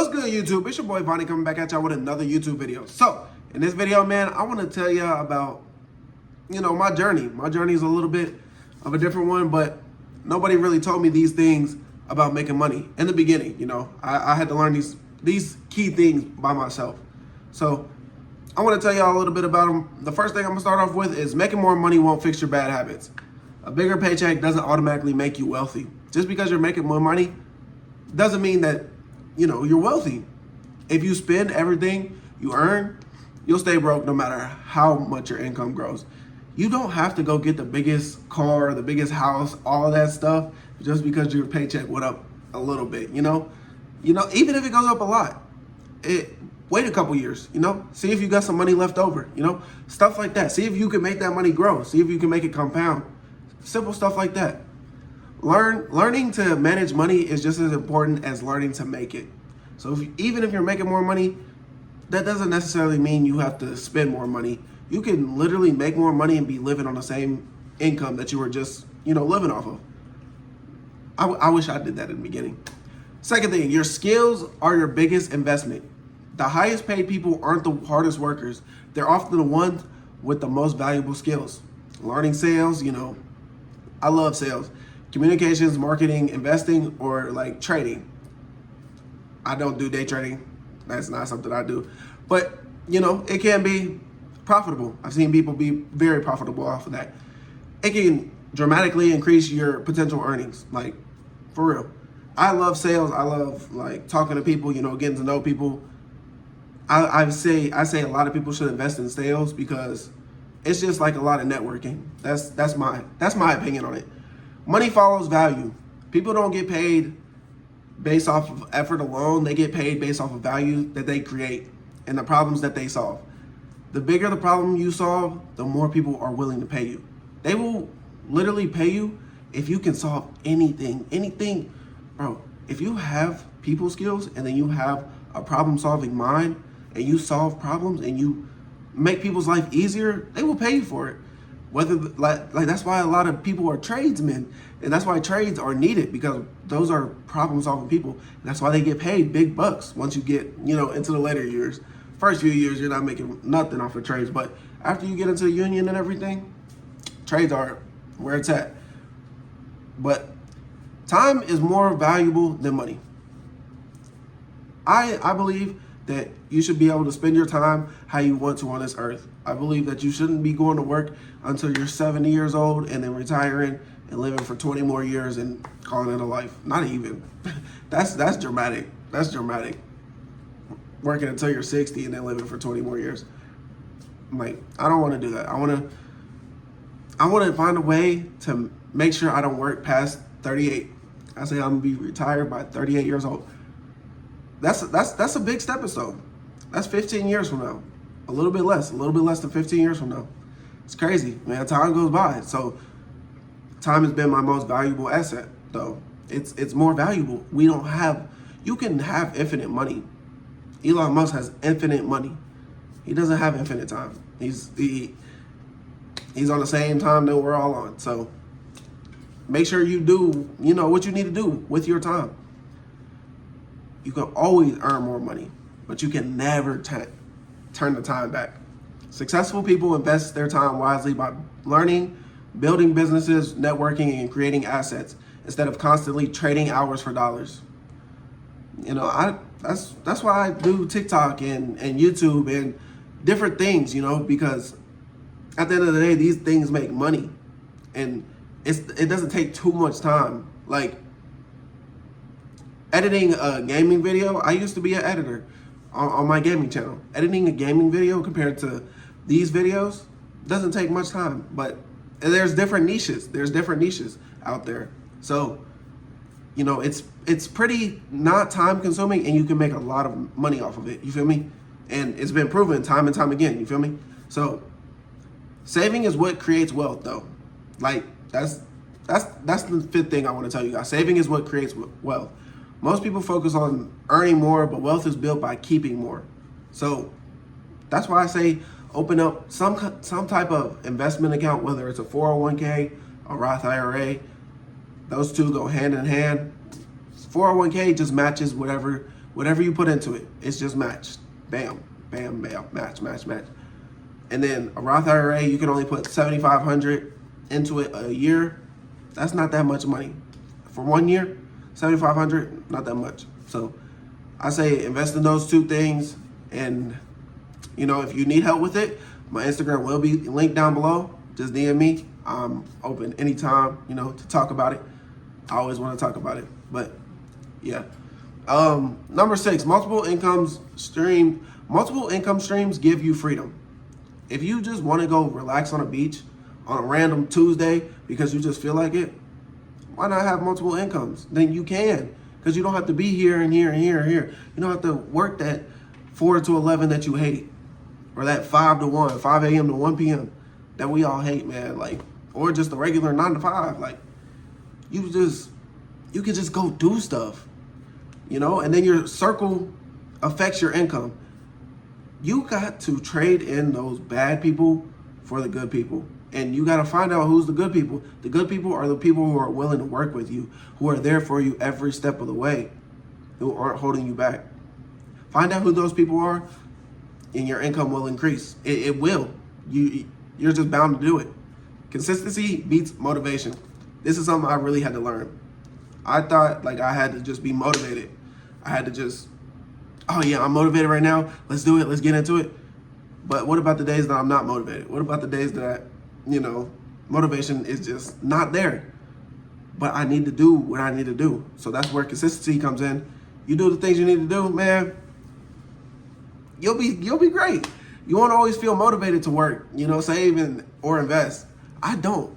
What's good, YouTube? It's your boy Vonnie coming back at y'all with another YouTube video. So, in this video, man, I want to tell y'all about, my journey. My journey is a little bit of a different one, but nobody really told me these things about making money in the beginning. I had to learn these key things by myself. So, I want to tell y'all a little bit about them. The first thing I'm going to start off with is making more money won't fix your bad habits. A bigger paycheck doesn't automatically make you wealthy. Just because you're making more money doesn't mean that you're wealthy. If you spend everything you earn, you'll stay broke no matter how much your income grows. You don't have to go get the biggest car, the biggest house, all of that stuff just because your paycheck went up a little bit, even if it goes up a lot. Wait a couple years, see if you got some money left over, stuff like that. See if you can make that money grow. See if you can make it compound. Simple stuff like that. Learning to manage money is just as important as learning to make it. So even if you're making more money, that doesn't necessarily mean you have to spend more money. You can literally make more money and be living on the same income that you were just, living off of. I wish I did that in the beginning. Second thing, your skills are your biggest investment. The highest paid people aren't the hardest workers. They're often the ones with the most valuable skills. Learning sales, I love sales. Communications, marketing, investing, or like trading. I don't do day trading. That's not something I do. But, it can be profitable. I've seen people be very profitable off of that. It can dramatically increase your potential earnings. Like, for real. I love sales. I love talking to people, getting to know people. I say a lot of people should invest in sales because it's just like a lot of networking. That's my opinion on it. Money follows value. People don't get paid based off of effort alone. They get paid based off of value that they create and the problems that they solve. The bigger the problem you solve, the more people are willing to pay you. They will literally pay you if you can solve anything. Bro, if you have people skills and then you have a problem-solving mind and you solve problems and you make people's life easier, they will pay you for it. Whether that's why a lot of people are tradesmen, and that's why trades are needed, because those are problem-solving people. And that's why they get paid big bucks once you get into the later years. First few years, you're not making nothing off of trades, but after you get into the union and everything, trades are where it's at. But time is more valuable than money. I believe that you should be able to spend your time how you want to on this earth. I believe that you shouldn't be going to work until you're 70 years old and then retiring and living for 20 more years and calling it a life. Not even. That's dramatic. That's dramatic. Working until you're 60 and then living for 20 more years. I don't want to do that. I want to find a way to make sure I don't work past 38. I say I'm going to be retired by 38 years old. That's a big stepping stone. That's 15 years from now. A little bit less than 15 years from now. It's crazy, man. Time goes by. So time has been my most valuable asset, though. It's more valuable. You can have infinite money. Elon Musk has infinite money. He doesn't have infinite time. He's on the same time that we're all on. So make sure you do, what you need to do with your time. You can always earn more money, but you can never turn the time back. Successful people invest their time wisely by learning, building businesses, networking, and creating assets instead of constantly trading hours for dollars. That's why I do TikTok and YouTube and different things, because at the end of the day, these things make money, and it doesn't take too much time. Like editing a gaming video, I used to be an editor on my gaming channel. Editing a gaming video compared to these videos doesn't take much time, but there's different niches. There's different niches out there. So, it's pretty not time consuming, and you can make a lot of money off of it. You feel me? And it's been proven time and time again. You feel me? So saving is what creates wealth, though. That's the fifth thing I want to tell you guys. Saving is what creates wealth. Most people focus on earning more, but wealth is built by keeping more. So that's why I say open up some type of investment account, whether it's a 401k, a Roth IRA. Those two go hand in hand. 401k just matches whatever Whatever you put into it, it's just matched. Bam, bam, bam, match, match, match. And then a Roth IRA, you can only put $7,500 into it a year. That's not that much money. For 1 year, $7,500, not that much. So I say invest in those two things. And, you know, if you need help with it, my Instagram will be linked down below. Just DM me. I'm open anytime, you know, to talk about it. I always want to talk about it. But, yeah. Number 6, multiple income streams give you freedom. If you just want to go relax on a beach on a random Tuesday because you just feel like it, why not have multiple incomes? Then you can, because you don't have to be here and here and here and here. You don't have to work that 4 to 11 that you hate, or that 5 to 1, 5 a.m. to 1 p.m. that we all hate, man. Like, or just the regular 9 to 5. Like, you can just go do stuff, you know, and then your circle affects your income. You got to trade in those bad people for the good people. And you got to find out who's the good people. The good people are the people who are willing to work with you, who are there for you every step of the way, who aren't holding you back. Find out who those people are, and your income will increase. It will. You're just bound to do it. Consistency beats motivation. This is something I really had to learn. I thought like I had to just be motivated. I had to just, oh yeah, I'm motivated right now. Let's do it. Let's get into it. But what about the days that I'm not motivated? What about the days that, you know, motivation is just not there? But I need to do what I need to do. So that's where consistency comes in. You do the things you need to do, man, you'll be great. You won't always feel motivated to work, you know, save or invest. I don't.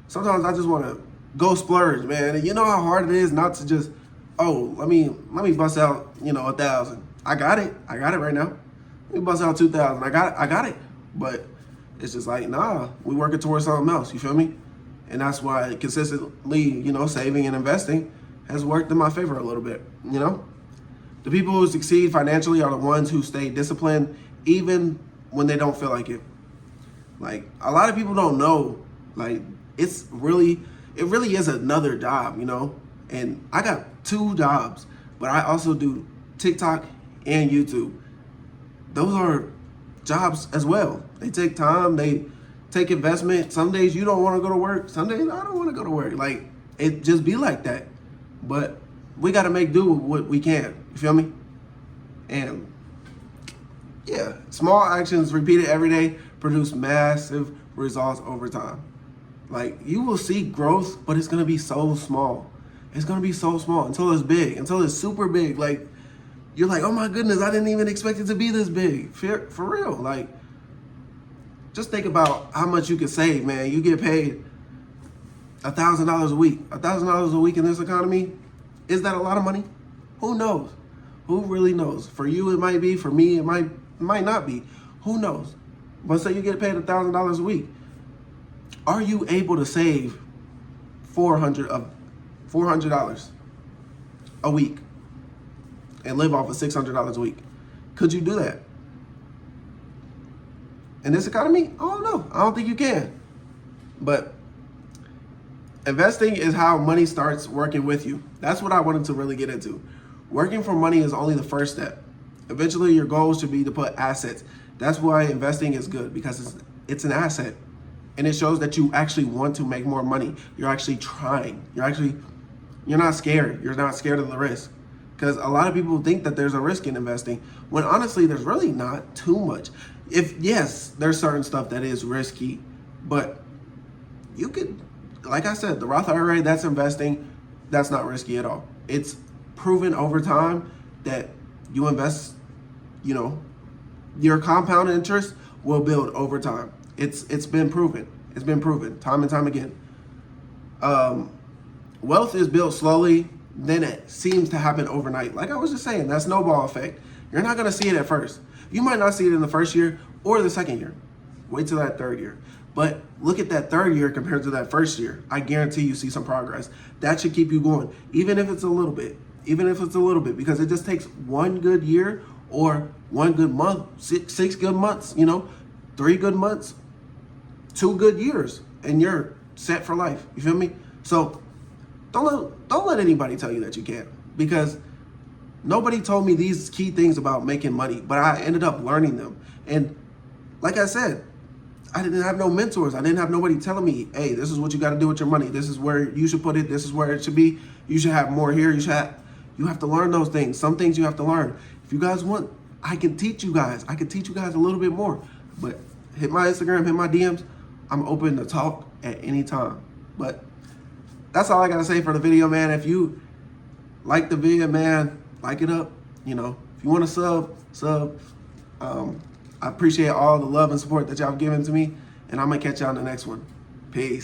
Sometimes I just want to go splurge, man. And you know how hard it is not to just, oh, let me bust out, you know, 1,000. I got it right now. Let me bust out 2,000. I got it. But it's just like, nah, we working towards something else. You feel me? And that's why consistently, you know, saving and investing has worked in my favor a little bit, you know? The people who succeed financially are the ones who stay disciplined even when they don't feel like it. Like, a lot of people don't know, like, it really is another job, you know? And I got 2 jobs, but I also do TikTok and YouTube. Those are jobs as well. They take time, they take investment. Some days you don't want to go to work. Some days I don't want to go to work. Like, it just be like that. But we got to make do with what we can. You feel me? And yeah, small actions repeated every day produce massive results over time. Like, you will see growth, but it's going to be so small. It's going to be so small until it's big, until it's super big. Like, you're like, oh my goodness, I didn't even expect it to be this big. For real. Like, just think about how much you can save, man. You get paid $1,000 a week. $1,000 a week in this economy, is that a lot of money? Who knows? Who really knows? For you, it might be. For me, it might not be. Who knows? But say you get paid $1,000 a week. Are you able to save $400 a week and live off of $600 a week? Could you do that? In this economy? I don't know. I don't think you can. But investing is how money starts working with you. That's what I wanted to really get into. Working for money is only the first step. Eventually, your goal should be to put assets. That's why investing is good, because it's an asset. And it shows that you actually want to make more money. You're actually trying. You're not scared. You're not scared of the risk. Because a lot of people think that there's a risk in investing, when honestly, there's really not too much. Yes, there's certain stuff that is risky, but you could, like I said, the Roth IRA, that's investing. That's not risky at all. It's proven over time that you invest, you know, your compound interest will build over time. It's been proven. It's been proven time and time again. Wealth is built slowly, then it seems to happen overnight. Like I was just saying, that snowball effect. You're not gonna see it at first. You might not see it in the first year or the second year. Wait till that third year. But look at that third year compared to that first year. I guarantee you see some progress. That should keep you going, even if it's a little bit. Even if it's a little bit, because it just takes one good year or one good month, six good months, you know, 3 good months, 2 good years, and you're set for life. You feel me? So don't let anybody tell you that you can't, because Nobody told me these key things about making money, but I ended up learning them. And like I said, I didn't have no mentors. I didn't have nobody telling me, hey, this is what you got to do with your money. This is where you should put it. This is where it should be. You should have more here. You have to learn those things. Some things you have to learn. If you guys want, I can teach you guys. I can teach you guys a little bit more. But hit my Instagram, hit my DMs. I'm open to talk at any time. But that's all I got to say for the video, man. If you like the video, man, like it up. You know, if you want to sub. I appreciate all the love and support that y'all have given to me. And I'm going to catch y'all in the next one. Peace.